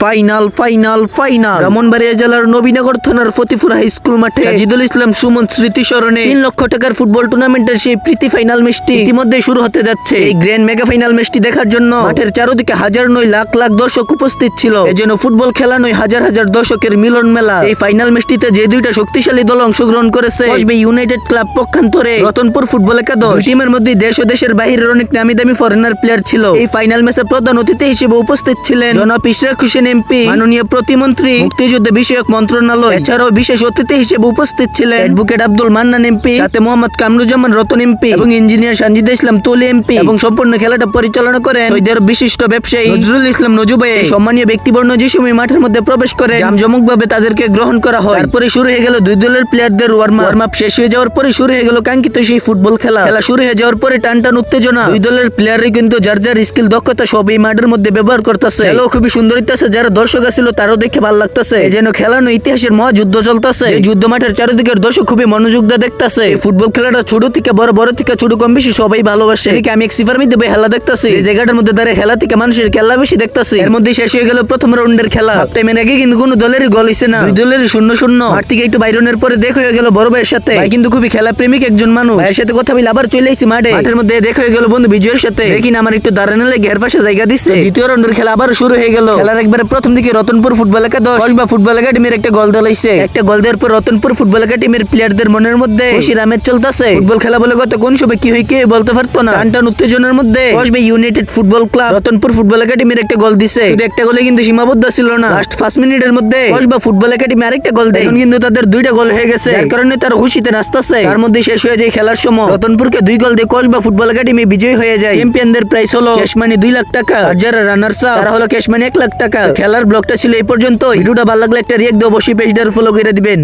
Final final final Brahmanbaria জেলার নবীনগর থানার ফতিপুর high school মাঠে সাজিদুল ইসলাম সুমন স্মৃতি স্মরণে 3 লক্ষ টাকার ফুটবল টুর্নামেন্টের সেই প্রীতি ফাইনাল ম্যাচটি ইতিমধ্যে শুরু হতে যাচ্ছে। এই গ্র্যান্ড মেগা ফাইনাল ম্যাচটি দেখার জন্য মাঠের চারদিকে হাজার নয় লাখ লাখ দর্শক উপস্থিত ছিল। এজন্য ফুটবল খেলা নয় হাজার হাজার দর্শকের মিলন মেলা। এই ফাইনাল ম্যাচটিতে যে দুইটা শক্তিশালী দল অংশগ্রহণ করেছে, কসবে ইউনাইটেড ক্লাব পক্ষান্তরে রতনপুর ফুটবল একাদশ। টিমের মধ্যে দেশ ও দেশের বাহিরের অনেক নামি দামি ফরেনার প্লেয়ার ছিল। এই ফাইনাল ম্যাচে প্রধান অতিথি হিসেবে উপস্থিত ছিলেন জনাব ইশরাক হোসেন এমপি, মাননীয় প্রতিমন্ত্রী, মুক্তিযুদ্ধ বিষয়ক মন্ত্রণালয়। এছাড়াও বিশেষ অতিথি হিসেবে উপস্থিত ছিলেন অ্যাডভোকেট আব্দুল মান্নান এমপি, সাথে মোহাম্মদ কামরুজ্জামান রতন এমপি এবং ইঞ্জিনিয়ার সানজিদা ইসলাম তলি এমপি। এবং সম্পূর্ণ খেলাটা পরিচালনা করেন সৌদি আরব বিশিষ্ট ব্যবসায়ী নজরুল ইসলাম নজু ভাই। এই সম্মানীয় ব্যক্তিবর্ণ যে সময় মাঠের মধ্যে প্রবেশ করে জামজমক ভাবে তাদেরকে গ্রহণ করা হয়। তারপরে শুরু হয়ে গেল দুই দলের প্লেয়ারদের ওয়ার্ম আপ। শেষ হয়ে যাওয়ার পরে শুরু হয়ে গেল কাঙ্ক্ষিত সেই ফুটবল খেলা। শুরু হয়ে যাওয়ার পরে টান উত্তেজনা। দুই দলের প্লেয়ারই কিন্তু যার যার স্কিল দক্ষতা সব এই মাঠের মধ্যে ব্যবহার করতেছে। খেলাও খুবই সুন্দর হইতেছে, যারা দর্শক ছিল তারাও দেখে ভালো লাগতেছে। যেন খেলানো ইতিহাসের মহাযুদ্ধ চলতেছে। এই যুদ্ধ মাঠের চারিদিকের দর্শক খুবই মনোযোগ দিয়ে দেখতেছে। ফুটবল খেলাটা ছোট থেকে বড় থেকে ছোট কম বেশি সবাই ভালোবাসে। এদিকে আমি এক সিফার মধ্যে খেলা দেখতেছি। এই জায়গাটার মধ্যে দাঁড়িয়ে খেলা থেকে মানুষের খেলা বেশি দেখতেছে। এর মধ্যে শেষ হয়ে গেল প্রথম রাউন্ডের খেলা। হাফ টাইমের আগে কিন্তু কোনো দলেরই গোল হইছে না, দুই দলেরই 0-0। মাঠ থেকে একটু বাইরনের পরে দেখা হয়ে গেল বড় ভাইয়ের সাথে। ভাই কিন্তু খুবই খেলা প্রেমিক একজন মানুষ। ভাইয়ের সাথে কথা বলে আবার চলে এসেছি মাঠে। মাঠের মধ্যে দেখা হয়ে গেল বন্ধু বিজয়ের সাথে। দেখি না আমার একটু দাঁড়ানো লেগে এর পাশে জায়গা দিচ্ছে। দ্বিতীয় রাউন্ডের খেলা আবার শুরু হয়ে গেল। খেলার একবারে প্রথম দিকে রতনপুর ফুটবল একাদশ বা ফুটবল একাডেমির একটা গোল দিয়েছে। একটা গোল দেওয়ার পর রতনপুর ফুটবল একাডেমির প্লেয়ারদের মনের মধ্যে খুশির আমেজ চলতেছে। ফুটবল খেলা বলে কত কোন সময় কি হয় কে বলতে পারতো না। টান উত্তেজনার মধ্যে কসবে United Football Club Ratanpur football একাডেমির একটা গোল দিছে। শুধু একটা গোলে কিন্তু সীমাবদ্ধ ছিল না। লাস্ট 5 মিনিটের মধ্যে কসবা ফুটবল একাডেমি আরেকটা গোল দেয়। এখন কিন্তু তাদের দুইটা গোল হয়ে গেছে, যার কারণে তারা খুশিতে নাচতেছে। তার মধ্যে শেষ হয়ে যায় খেলার সময়। রতনপুরকে 2 গোল দিয়ে কসবা ফুটবল একাডেমি বিজয়ী হয়ে যায়। চ্যাম্পিয়নদের প্রাইস হলো ক্যাশ মানি 2 লাখ টাকা, আর যারা রানার্স আপ তারা হলো ক্যাশ মানি 1 লাখ টাকা। খেলার ব্লগটা ছিল এই পর্যন্ত। ভিডিওটা ভালো লাগলে একটা রিয়েক্ট দিয়ে অবশ্যই পেজটার ফলো করে দিবেন।